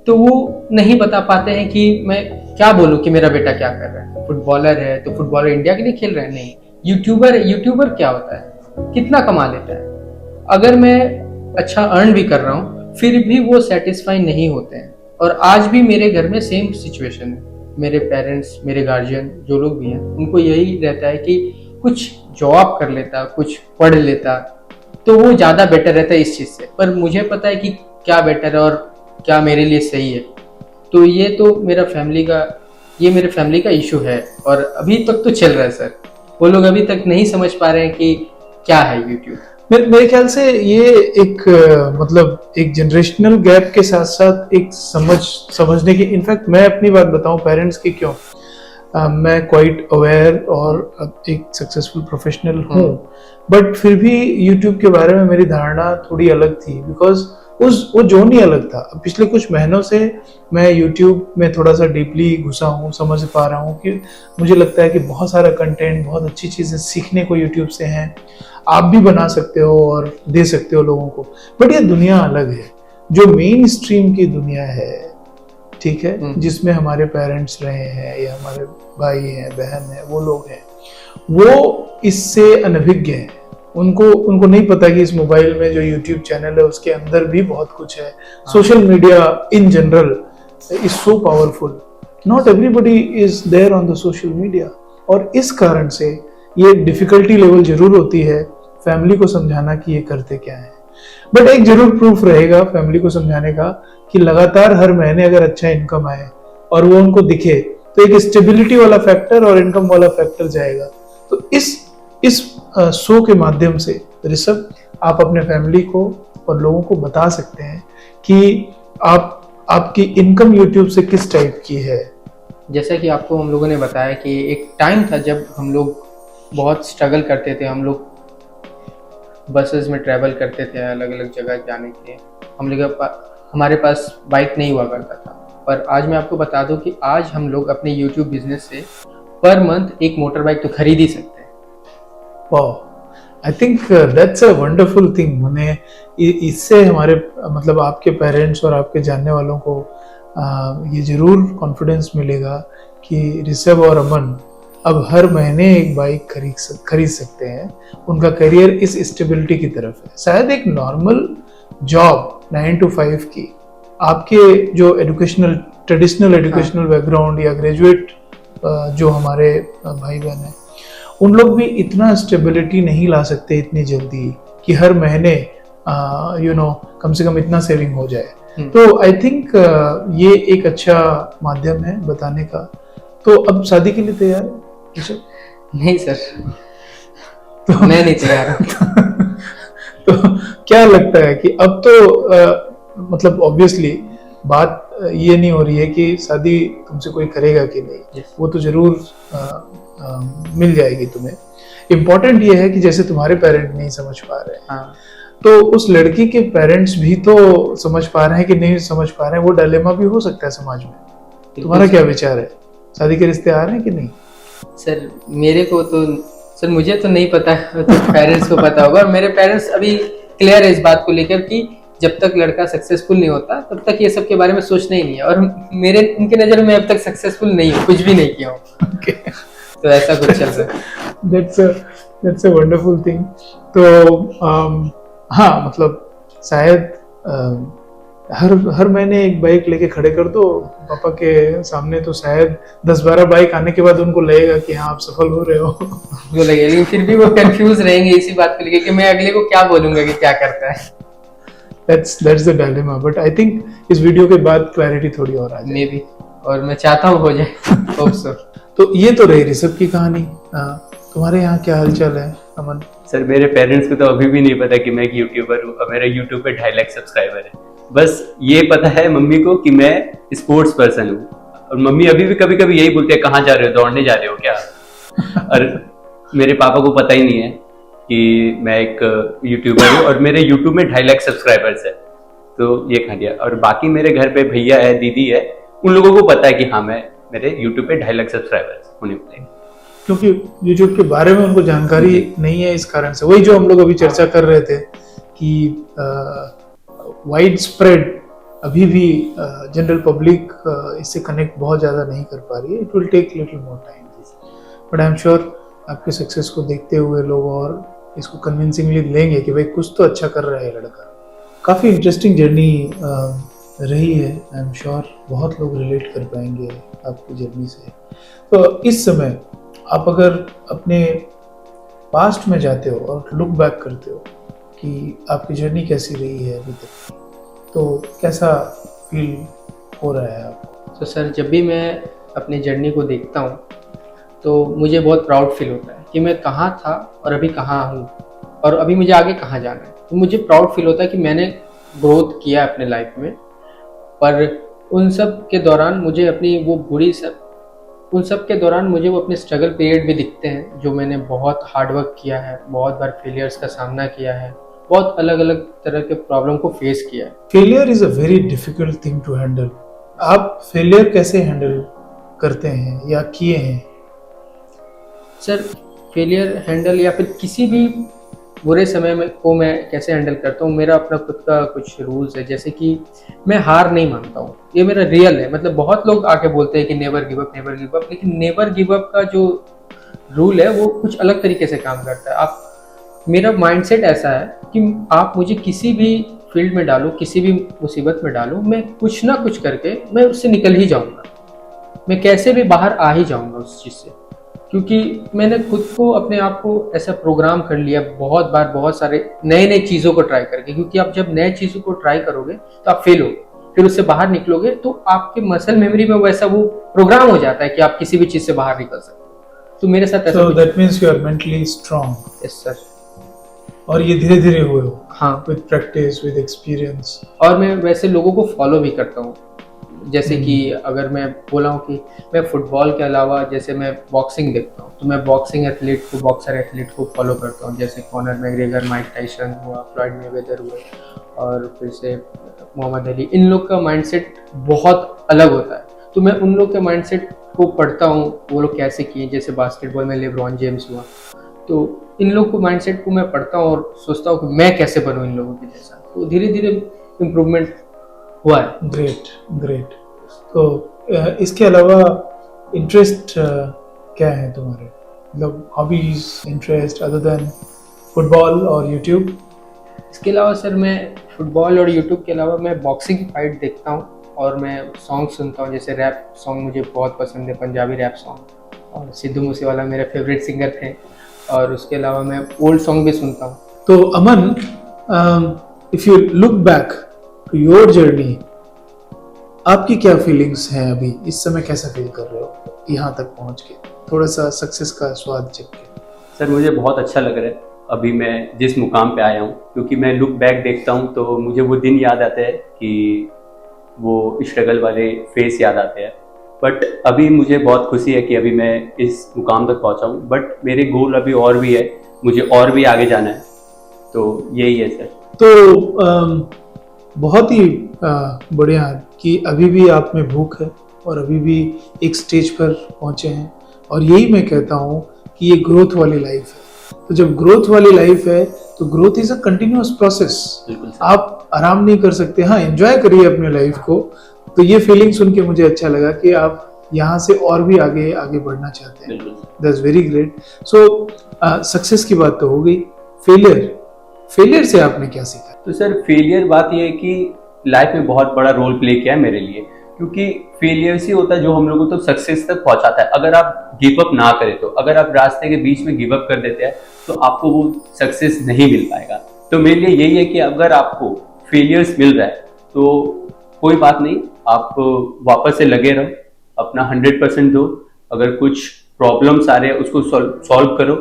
B: तो वो नहीं बता पाते हैं कि मैं क्या बोलूँ कि मेरा बेटा क्या कर रहा है। फुटबॉलर है तो फुटबॉलर इंडिया के लिए खेल रहे हैं, नहीं। यूट्यूबर क्या होता है, कितना कमा लेता है। अगर मैं अच्छा अर्न भी कर रहा हूँ, फिर भी वो सेटिस्फाई नहीं होते हैं। और आज भी मेरे घर में सेम सिचुएशन है। मेरे पेरेंट्स, मेरे गार्जियन, जो लोग भी हैं, उनको यही रहता है कि कुछ जॉब कर लेता, कुछ पढ़ लेता तो वो ज़्यादा बेटर रहता है इस चीज़ से। पर मुझे पता है कि क्या बेटर है और क्या मेरे लिए सही है। तो ये तो मेरे फैमिली का इशू है और अभी तक तो चल रहा है सर। वो लोग अभी तक नहीं समझ पा रहे हैं कि क्या है यूट्यूब।
A: मेरे ख्याल से ये एक मतलब एक जनरेशनल गैप के साथ साथ एक समझने की, इनफैक्ट मैं अपनी बात बताऊं पेरेंट्स की क्यों, मैं क्वाइट अवेयर और एक सक्सेसफुल प्रोफेशनल हूँ, बट फिर भी यूट्यूब के बारे में मेरी धारणा थोड़ी अलग थी, बिकॉज वो जोन ही अलग था। पिछले कुछ महीनों से मैं यूट्यूब में थोड़ा सा डीपली घुसा हूँ, समझ पा रहा हूँ कि मुझे लगता है कि बहुत सारा कंटेंट, बहुत अच्छी चीज़ें सीखने को यूट्यूब से हैं। आप भी बना सकते हो और दे सकते हो लोगों को, बट ये दुनिया अलग है। जो मेन स्ट्रीम की दुनिया है, ठीक है, जिसमें हमारे पेरेंट्स रहे हैं या हमारे भाई हैं, बहन है, वो लोग हैं, वो इससे अनभिज्ञ हैं। उनको नहीं पता कि इस मोबाइल में जो यूट्यूब चैनल है उसके अंदर भी बहुत कुछ है। Social media in general is so powerful, not everybody is there on the social media, और इस कारण से ये डिफिकल्टी लेवल जरूर होती है फैमिली को समझाना कि ये करते क्या है। बट एक जरूर प्रूफ रहेगा फैमिली को समझाने का कि लगातार हर महीने अगर अच्छा इनकम आए और वो उनको दिखे, तो एक स्टेबिलिटी वाला फैक्टर और इनकम वाला फैक्टर जाएगा। तो इस शो के माध्यम से ऋषभ, आप अपने फैमिली को और लोगों को बता सकते हैं कि आपकी इनकम यूट्यूब से किस टाइप की है।
B: जैसा कि आपको हम लोगों ने बताया कि एक टाइम था जब हम लोग बहुत स्ट्रगल करते थे। हम लोग बसेस में ट्रैवल करते थे अलग अलग जगह जाने के लिए। हमारे पास बाइक नहीं हुआ करता था। पर आज मैं आपको बता दूं कि आज हम लोग अपने यूट्यूब बिजनेस से पर मंथ एक मोटर बाइक तो खरीद ही सकते हैं।
A: वाह, I think that's a wonderful thing. मैंने इससे हमारे मतलब आपके पेरेंट्स और आपके जानने वालों को ये जरूर कॉन्फिडेंस मिलेगा कि ऋषभ और अमन अब हर महीने एक बाइक खरीद सकते हैं। उनका करियर इस स्टेबिलिटी की तरफ है। शायद एक नॉर्मल जॉब 9 to 5 की, आपके जो ट्रेडिशनल एजुकेशनल बैकग्राउंड या ग्रेजुएट जो हमारे भाई बहन हैं, उन लोग भी इतना स्टेबिलिटी नहीं ला सकते इतनी जल्दी कि हर महीने कम से कम इतना सेविंग हो जाए। तो आई थिंक ये एक अच्छा माध्यम है बताने का। तो अब शादी के लिए तैयार है?
B: नहीं सर, तो मैं नहीं तैयार।
A: तो क्या लगता है कि अब तो मतलब ऑब्वियसली बात ये नहीं हो रही है कि शादी तुमसे कोई करेगा कि नहीं, वो तो जरूर मिल जाएगी तुम्हें। इम्पोर्टेंट ये है कि जैसे तुम्हारे पेरेंट नहीं समझ पा रहे हैं, तो उस लड़की के पेरेंट्स भी तो समझ पा रहे हैं कि नहीं समझ पा रहे हैं। वो डायलेमा भी हो सकता है समाज में। तुम्हारा क्या विचार है? शादी के रिश्ते आ रहे हैं कि नहीं?
B: सर मेरे को तो सर मुझे तो नहीं पता, तो पेरेंट्स को पता होगा। और मेरे पेरेंट्स अभी क्लियर है इस बात को लेकर कि जब तक लड़का सक्सेसफुल नहीं होता तब तक ये सब के बारे में सोचना ही नहीं है। और उनके नज़र में अब तक सक्सेसफुल नहीं हूँ, कुछ भी नहीं किया हूँ। तो ऐसा कुछ चल रहा है।
A: That's a wonderful thing। तो हाँ, मतलब शायद हर महीने एक बाइक लेके खड़े कर दो पापा के सामने, तो शायद 10-12 बाइक आने के बाद उनको लगेगा कि हाँ आप सफल हो रहे हो।
B: वो लगेगा, लेकिन फिर भी वो कंफ्यूज रहेंगे इसी बात को लेके कि मैं अगले को क्या बोलूंगा कि क्या करता है।
A: That's the dilemma, but I think इस वीडियो के बाद क्लैरिटी थोड़ी और आ जाए।
B: मे बी, और मैं चाहता हूँ हो जाए। Hope so. तो
A: ये तो रही ऋषभ की कहानी। तुम्हारे यहाँ क्या हालचाल है अमन?
C: सर मेरे पेरेंट्स को तो अभी भी नहीं पता कि मैं एक यूट्यूबर हूँ और मेरा यूट्यूब पे 2.5 लाख सब्सक्राइबर है। बस ये पता है मम्मी को कि मैं स्पोर्ट्स पर्सन हूँ, और मम्मी अभी भी कभी कभी यही बोलते हैं कहाँ जा रहे हो, दौड़ने जा रहे हो क्या? और मेरे पापा को पता ही नहीं है कि मैं एक यूट्यूबर हूँ और मेरे यूट्यूब में 2.5 लाख सब्सक्राइबर्स है। तो ये खा दिया। और बाकी मेरे घर पे भैया है, दीदी है, उन लोगों को पता है कि हाँ मैं मेरे यूट्यूब पे 2.5 लाख सब्सक्राइबर्स होने वाले हैं।
A: क्योंकि यूट्यूब के बारे में उनको जानकारी नहीं है, इस कारण से। वही जो हम लोग अभी चर्चा कर रहे थे कि वाइड स्प्रेड अभी भी जनरल पब्लिक इससे कनेक्ट बहुत ज़्यादा नहीं कर पा रही है। It will take little more time, but I am sure आपके सक्सेस को देखते हुए लोग और इसको कन्विंसिंगली लेंगे कि भाई कुछ तो अच्छा कर रहा है लड़का। काफ़ी इंटरेस्टिंग जर्नी रही है, आई एम श्योर बहुत लोग रिलेट कर पाएंगे आपकी जर्नी से। तो इस समय आप अगर अपने पास्ट में जाते हो और लुक बैक करते हो कि आपकी जर्नी कैसी रही है अभी तक, तो कैसा फील हो रहा है आपको?
B: तो सर, जब भी मैं अपनी जर्नी को देखता हूँ तो मुझे बहुत प्राउड फील होता है कि मैं कहाँ था और अभी कहाँ हूँ और अभी मुझे आगे कहाँ जाना है। तो मुझे प्राउड फील होता है कि मैंने ग्रोथ किया अपने लाइफ में, पर उन सब के दौरान मुझे अपनी वो उन सब के दौरान मुझे वो अपने स्ट्रगल पीरियड भी दिखते हैं, जो मैंने बहुत हार्ड वर्क किया है, बहुत बार फेलियर्स का सामना किया है, बहुत अलग अलग तरह के प्रॉब्लम को फेस किया है।
A: Failure is a very difficult thing to handle. आप फेलियर कैसे हैंडल करते हैं या किए हैं?
B: सर, फेलियर हैंडल या फिर किसी भी बुरे समय में को मैं कैसे हैंडल करता हूँ, मेरा अपना खुद का कुछ रूल्स है। जैसे कि मैं हार नहीं मानता हूँ, ये मेरा रियल है। मतलब बहुत लोग आके बोलते हैं कि never give up, never give up, लेकिन नेवर गिव अप का जो रूल है वो कुछ अलग तरीके से काम करता है। मेरा माइंडसेट ऐसा है कि आप मुझे किसी भी फील्ड में डालो, किसी भी मुसीबत में डालो, मैं कुछ ना कुछ करके मैं उससे निकल ही जाऊँगा। मैं कैसे भी बाहर आ ही जाऊँगा उस चीज़ से, क्योंकि मैंने खुद को, अपने आप को ऐसा प्रोग्राम कर लिया बहुत बार, बहुत सारे नए नए चीज़ों को ट्राई करके। क्योंकि आप जब नए चीज़ों को ट्राई करोगे तो आप फेल होगे, फिर उससे बाहर निकलोगे तो आपके मसल मेमोरी में वैसा वो प्रोग्राम हो जाता है कि आप किसी भी चीज़ से बाहर निकल सकते हो। तो मेरे साथ ऐसा
A: So that means you are mentally strong.
B: Yes sir.
A: और ये धीरे धीरे हुए हो?
B: हाँ,
A: विद प्रैक्टिस, विद एक्सपीरियंस।
B: और मैं वैसे लोगों को फॉलो भी करता हूँ। जैसे कि अगर मैं बोला हूँ कि मैं फुटबॉल के अलावा जैसे मैं बॉक्सिंग देखता हूँ, तो मैं बॉक्सर एथलीट को फॉलो करता हूँ। जैसे कॉनर मैग्रेगर, माइक टाइसन हुआ, फ्लॉयड मेवेदर हुए, और फिर से मोहम्मद अली। इन लोग का माइंडसेट बहुत अलग होता है, तो मैं उन लोग के माइंडसेट को पढ़ता हूँ, वो लोग कैसे किए। जैसे बास्केटबॉल में लेब्रॉन जेम्स हुआ, तो इन लोग को माइंडसेट को मैं पढ़ता हूँ और सोचता हूँ कि मैं कैसे बनूँ इन लोगों के जैसा। तो धीरे धीरे इम्प्रूवमेंट हुआ है।
A: Great great. तो इसके अलावा इंटरेस्ट क्या है तुम्हारे? मतलब hobbies, interest other than football और यूट्यूब?
B: इसके अलावा सर, मैं फुटबॉल और यूट्यूब के अलावा मैं बॉक्सिंग फाइट देखता हूँ और मैं सॉन्ग सुनता हूँ। जैसे रैप सॉन्ग मुझे बहुत पसंद है, पंजाबी रैप सॉन्ग, और सिद्धू मूसेवाला मेरे फेवरेट सिंगर थे। और उसके अलावा मैं ओल्ड सॉन्ग भी सुनता हूँ।
A: तो Aman, if you look back to your journey, आपकी क्या फीलिंग्स हैं अभी इस समय? कैसा फील कर रहे हो यहाँ तक पहुँच के, थोड़ा सा सक्सेस का स्वाद चख के?
C: सर, मुझे बहुत अच्छा लग रहा है अभी मैं जिस मुकाम पे आया हूँ, क्योंकि मैं लुक बैक देखता हूँ तो मुझे वो दिन याद आते हैं कि वो स्ट्रगल वाले फेस याद आते हैं। बट अभी मुझे बहुत खुशी है कि अभी मैं इस मुकाम तक पहुँचा हूँ। बट मेरे गोल अभी और भी है, मुझे और भी आगे जाना है, तो यही है सर।
A: तो बहुत ही बढ़िया कि अभी भी आप में भूख है और अभी भी एक स्टेज पर पहुंचे हैं, और यही मैं कहता हूं कि ये ग्रोथ वाली लाइफ है। तो जब ग्रोथ वाली लाइफ है तो growth is a continuous process. आप आराम नहीं कर सकते। हाँ, एंजॉय करिए अपने लाइफ को। तो ये फीलिंग सुन के मुझे अच्छा लगा कि आप यहाँ से और भी आगे आगे बढ़ना चाहते हैं। That's very great. So success की बात तो हो गई, फेलियर से आपने क्या सीखा?
C: तो सर, फेलियर बात यह है कि लाइफ में बहुत बड़ा रोल प्ले किया है मेरे लिए, क्योंकि फेलियर ही होता है जो हम लोगों को सक्सेस तक पहुंचाता है। अगर आप गिव अप ना करें, तो अगर आप रास्ते के बीच में गिव अप कर देते हैं तो आपको वो सक्सेस नहीं मिल पाएगा। तो मेरे लिए यही है कि अगर आपको फेलियर्स मिल रहा है तो कोई बात नहीं, आप वापस से लगे रहो, अपना 100% दो। अगर कुछ प्रॉब्लम्स आ रहे हैं उसको सॉल्व करो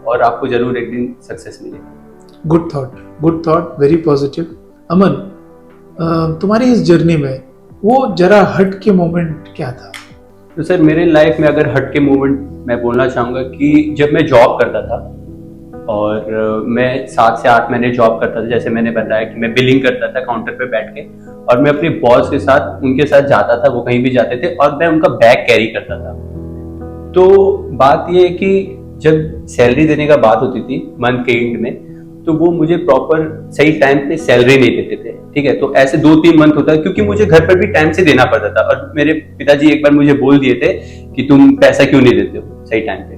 C: और आपको जरूर एक दिन सक्सेस मिलेगी।
A: Good thought, very positive. Aman, तुम्हारी इस जर्नी में वो जरा हट के मोमेंट क्या था?
C: तो सर, मेरे लाइफ में अगर हट के मोमेंट मैं बोलना चाहूँगा कि जब मैं जॉब करता था और मैं 7 से 8 महीने जॉब करता था। जैसे मैंने बताया कि मैं बिलिंग करता था काउंटर पे बैठ के, और मैं अपने बॉस के साथ उनके साथ जाता था, वो कहीं भी जाते थे और मैं उनका बैग कैरी करता था। तो बात ये है कि जब सैलरी देने का बात होती थी मंथ के एंड में, तो वो मुझे प्रॉपर सही टाइम पे सैलरी नहीं देते थे। ठीक है, तो ऐसे 2-3 मंथ होता है, क्योंकि मुझे घर पर भी टाइम से देना पड़ता था। और मेरे पिताजी एक बार मुझे बोल दिए थे कि तुम पैसा क्यों नहीं देते हो सही टाइम पे।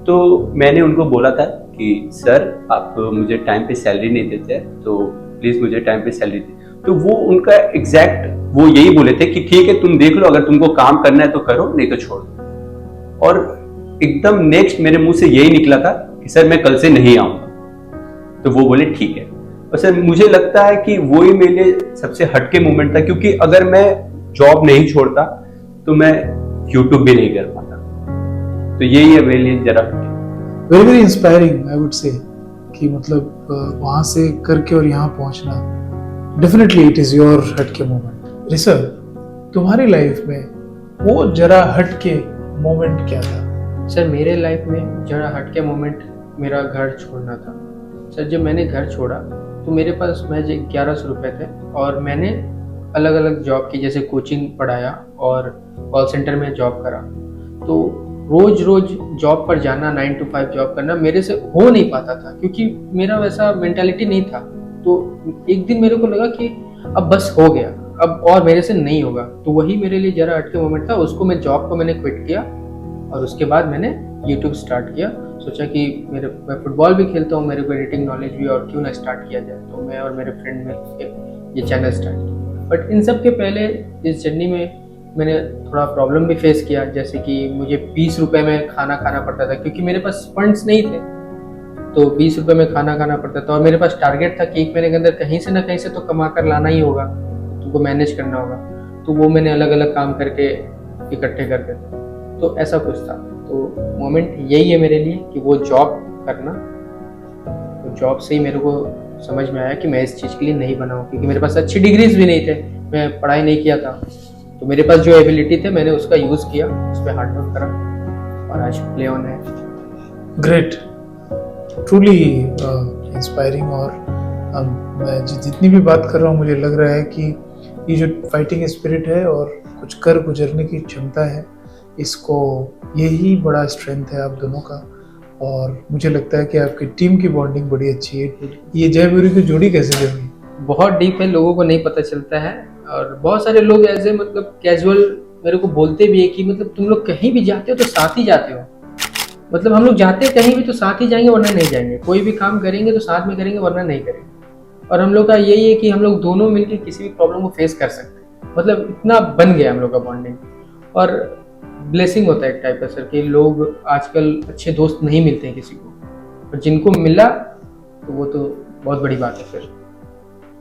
C: तो मैंने उनको बोला था कि सर, आप मुझे टाइम पे सैलरी नहीं देते, तो प्लीज मुझे टाइम पे सैलरी दे। तो वो उनका एग्जैक्ट वो यही बोले थे कि ठीक है तुम देख लो, अगर तुमको काम करना है तो करो, नहीं तो छोड़ दो। और एकदम नेक्स्ट मेरे मुंह से यही निकला था कि सर मैं कल से नहीं आऊंगा। तो वो बोले ठीक है। और सर मुझे लगता है कि वो ही मेरे लिए सबसे हटके मोमेंट था, क्योंकि अगर मैं जॉब नहीं छोड़ता तो मैं यूट्यूब भी नहीं कर पाता। तो यही है मेरे लिए जरा
A: very very inspiring I would say कि मतलब वहां से करके और यहाँ पहुंचना, डेफिनेटली इट इज योर हटके मोमेंट। ऋषभ, तुम्हारी लाइफ में वो जरा हटके मोमेंट क्या था?
B: सर मेरे लाइफ में जरा हटके मोमेंट मेरा घर छोड़ना था। सर जब मैंने घर छोड़ा तो मेरे पास महज 1100 रुपये थे और मैंने अलग अलग जॉब की, जैसे कोचिंग पढ़ाया और कॉल सेंटर में जॉब करा। तो रोज रोज जॉब पर जाना, 9 to 5 जॉब करना मेरे से हो नहीं पाता था, क्योंकि मेरा वैसा मेंटालिटी नहीं था। तो एक दिन मेरे को लगा कि अब बस हो गया, अब और मेरे से नहीं होगा। तो वही मेरे लिए जरा हटके मोमेंट था। उसको मैं जॉब को मैंने क्विट किया और उसके बाद मैंने यूट्यूब स्टार्ट किया। सोचा कि मैं फुटबॉल भी खेलता हूँ, मेरे को एडिटिंग नॉलेज भी, और क्यों ना स्टार्ट किया जाए। तो मैं और मेरे फ्रेंड मिल ये चैनल स्टार्ट किया। बट इन सब के पहले इस जर्नी में मैंने थोड़ा प्रॉब्लम भी फेस किया, जैसे कि मुझे 20 रुपये में खाना खाना पड़ता था, क्योंकि मेरे पास फंड्स नहीं थे। तो 20 रुपये में खाना खाना पड़ता था और मेरे पास टारगेट था कि 1 महीने के अंदर कहीं से ना कहीं से तो कमा कर लाना ही होगा, तुमको मैनेज करना होगा। तो वो मैंने अलग अलग काम करके इकट्ठे करके, तो ऐसा कुछ था। तो मोमेंट यही है मेरे लिए कि वो जॉब करना। तो जॉब से ही मेरे को समझ में आया कि मैं इस चीज़ के लिए नहीं बना हूँ, क्योंकि मेरे पास अच्छी डिग्रीज भी नहीं थे, मैं पढ़ाई नहीं किया था। तो मेरे पास जो एबिलिटी थे मैंने उसका यूज़ किया, उस पर हार्ड वर्क करा और आज प्ले ऑन है।
A: Great, truly inspiring. और मैं जितनी भी बात कर रहा हूँ मुझे लग रहा है कि ये जो फाइटिंग स्पिरिट है और कुछ कर गुजरने की क्षमता है, इसको यही बड़ा स्ट्रेंथ है आप दोनों का। और मुझे लगता है कि आपकी टीम की बॉन्डिंग बड़ी अच्छी है। ये जय वीरू की जोड़ी कैसे जमी?
B: बहुत डीप है, लोगों को नहीं पता चलता है। और बहुत सारे लोग ऐसे मतलब कैजुअल मेरे को बोलते भी है कि मतलब तुम लोग कहीं भी जाते हो तो साथ ही जाते हो। मतलब हम लोग जाते हैं कहीं भी तो साथ ही जाएंगे वरना नहीं जाएंगे, कोई भी काम करेंगे तो साथ में करेंगे वरना नहीं करेंगे। और हम लोग का यही है कि हम लोग दोनों मिलकर किसी भी प्रॉब्लम को फेस कर सकते हैं। मतलब इतना बन गया हम लोग का बॉन्डिंग। और ब्लेसिंग होता है एक टाइप का सर, कि लोग आजकल अच्छे दोस्त नहीं मिलते हैं किसी को, और जिनको मिला तो वो तो बहुत बड़ी बात है फिर।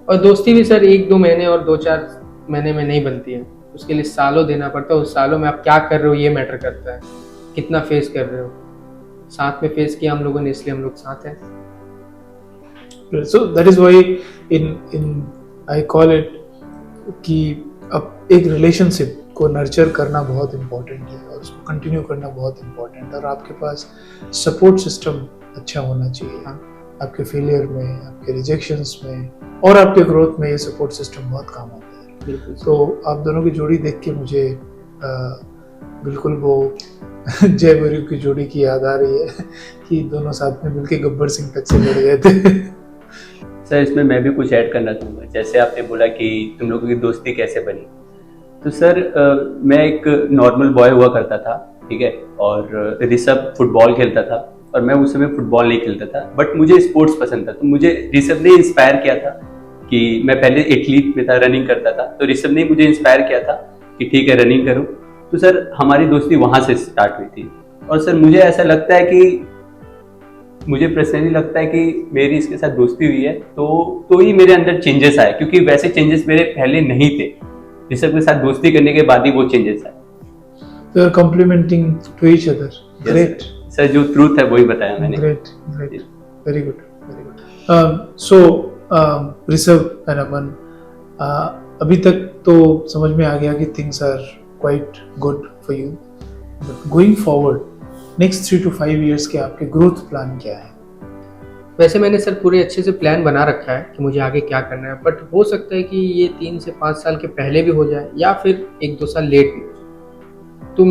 B: और दोस्ती भी सर 1-2 महीने और 2-4 महीने में नहीं बनती है, उसके लिए सालों देना पड़ता है। उस सालों में आप क्या कर रहे हो ये मैटर करता है, कितना फेस कर रहे हो। साथ में फेस किया हम लोगों ने, इसलिए हम लोग साथ हैं।
A: So that is why in I call it कि अब एक रिलेशनशिप को नर्चर करना बहुत इम्पोर्टेंट है और उसको कंटिन्यू करना बहुत इम्पोर्टेंट है। और आपके पास सपोर्ट सिस्टम अच्छा होना चाहिए। आपके फेलियर में, आपके रिजेक्शंस में और आपके ग्रोथ में ये सपोर्ट सिस्टम बहुत काम आता है।
B: बिल्कुल।
A: तो आप दोनों की जोड़ी देख के मुझे बिल्कुल वो जय वीरू की जोड़ी की याद आ रही है कि दोनों साथ में मिलके गब्बर सिंह तक से लड़ गए थे।
C: सर इसमें मैं भी कुछ ऐड करना चाहूँगा। जैसे आपने बोला कि तुम लोगों की दोस्ती कैसे बनी, तो सर मैं एक नॉर्मल बॉय हुआ करता था, ठीक है, और ऋषभ फुटबॉल खेलता था और मैं उस समय फुटबॉल नहीं खेलता था, बट मुझे स्पोर्ट्स पसंद था। तो मुझे ऋषभ ने इंस्पायर किया था कि मैं पहले एथलीट में था, रनिंग करता था, तो ऋषभ ने मुझे इंस्पायर किया था कि ठीक है रनिंग करो। तो सर हमारी दोस्ती वहाँ से स्टार्ट हुई थी। और सर मुझे ऐसा लगता है कि मुझे पर्सनली लगता है कि मेरी इसके साथ दोस्ती हुई है तो ही मेरे अंदर चेंजेस आए, क्योंकि वैसे चेंजेस मेरे पहले नहीं थे। ऋषभ के साथ दोस्ती करने के बाद ही वो चेंजेस आए।
A: You are complementing to each other. Great.
C: Sir जो ट्रूथ है वही बताया मैंने।
A: Great. Very good. So Rishabh and अमन, अभी तक तो समझ में आ गया कि things are quite good for you. But going forward, next 3 to 5 years के आपके growth plan क्या है?
B: वैसे मैंने सर पूरे अच्छे से प्लान बना रखा है कि मुझे आगे क्या करना है, बट हो सकता है कि ये 3 से 5 साल के पहले भी हो जाए या फिर 1-2 साल लेट भी हो जाए। तो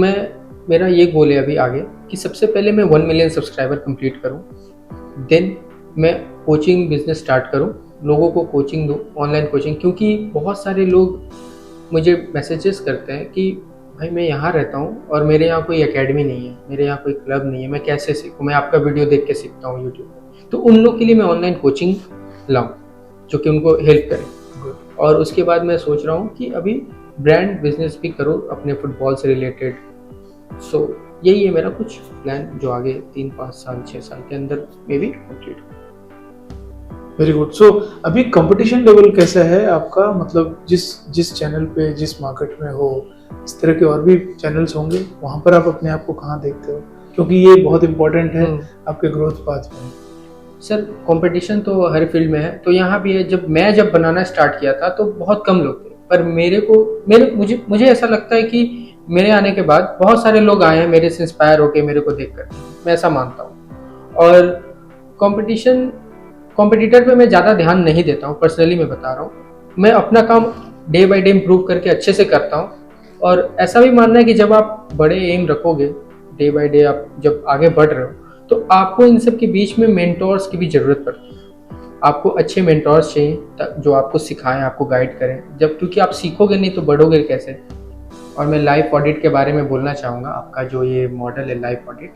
B: मेरा ये गोल है अभी आगे कि सबसे पहले मैं 1 मिलियन सब्सक्राइबर कंप्लीट करूं, देन मैं कोचिंग बिजनेस स्टार्ट करूं, लोगों को कोचिंग दूं, ऑनलाइन कोचिंग। क्योंकि बहुत सारे लोग मुझे मैसेजेस करते हैं कि भाई मैं यहाँ रहता हूँ और मेरे यहाँ कोई एकेडमी नहीं है, मेरे यहाँ कोई क्लब नहीं है, मैं कैसे सीखूँ, मैं आपका वीडियो देख के सीखता हूँ यूट्यूब पे। तो उन लोग के लिए मैं ऑनलाइन कोचिंग लाऊं जो कि उनको हेल्प करे। और उसके बाद मैं सोच रहा हूँ कि अभी ब्रांड बिजनेस भी करूँ अपने फुटबॉल से रिलेटेड। सो यही है मेरा कुछ प्लान जो आगे 3-5 साल 6 साल के अंदर मे बी कंप्लीट हो।
A: Very good. सो अभी कंपटीशन लेवल कैसा है आपका, मतलब जिस चैनल पे जिस मार्केट में हो, इस तरह के और भी चैनल्स होंगे, वहां पर आप अपने आप को कहाँ देखते हो, क्योंकि ये बहुत इंपॉर्टेंट है आपके ग्रोथ पाथ में।
B: सर कंपटीशन तो हर फील्ड में है, तो यहाँ भी है। जब बनाना स्टार्ट किया था तो बहुत कम लोग थे, पर मुझे ऐसा लगता है कि मेरे आने के बाद बहुत सारे लोग आए हैं मेरे से इंस्पायर होके मेरे को देखकर, मैं ऐसा मानता हूँ। और कॉम्पिटिटर पे मैं ज़्यादा ध्यान नहीं देता हूँ, पर्सनली मैं बता रहा हूँ। मैं अपना काम डे बाय डे इम्प्रूव करके अच्छे से करता हूँ। और ऐसा भी मानना है कि जब आप बड़े एम रखोगे, डे बाय डे आप जब आगे बढ़ रहे हो, तो आपको इन सब के बीच में मेंटोर्स की भी ज़रूरत पड़ती है। आपको अच्छे मेंटोर्स चाहिए जो आपको सिखाएं, आपको गाइड करें, क्योंकि आप सीखोगे नहीं तो बढ़ोगे कैसे। और मैं लाइफ ऑडिट के बारे में बोलना चाहूँगा। आपका जो ये मॉडल है life audit,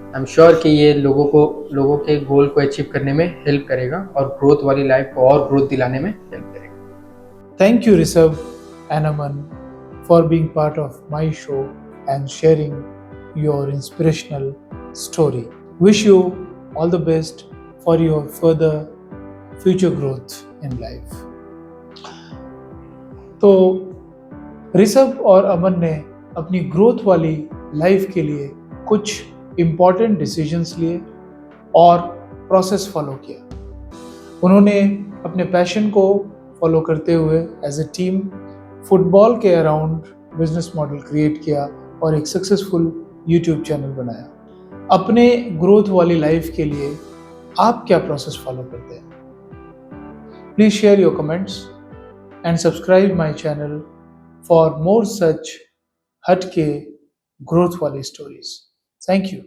B: I am sure कि ये लोगों के गोल को अचीव करने में हेल्प करेगा और ग्रोथ वाली लाइफ को और ग्रोथ दिलाने में हेल्प करेगा।
A: Thank you Rishabh and Aman for being part of my show and sharing your inspirational story. Wish you all the best for your further future growth in life. तो ऋषभ और अमन ने अपनी ग्रोथ वाली लाइफ के लिए कुछ इम्पॉर्टेंट डिसीजंस लिए और प्रोसेस फॉलो किया। उन्होंने अपने पैशन को फॉलो करते हुए एज ए टीम फुटबॉल के अराउंड बिजनेस मॉडल क्रिएट किया और एक सक्सेसफुल यूट्यूब चैनल बनाया। अपने ग्रोथ वाली लाइफ के लिए आप क्या प्रोसेस फॉलो करते हैं? Please share your comments and subscribe my channel for more such हटके ग्रोथ वाली स्टोरीज। Thank you.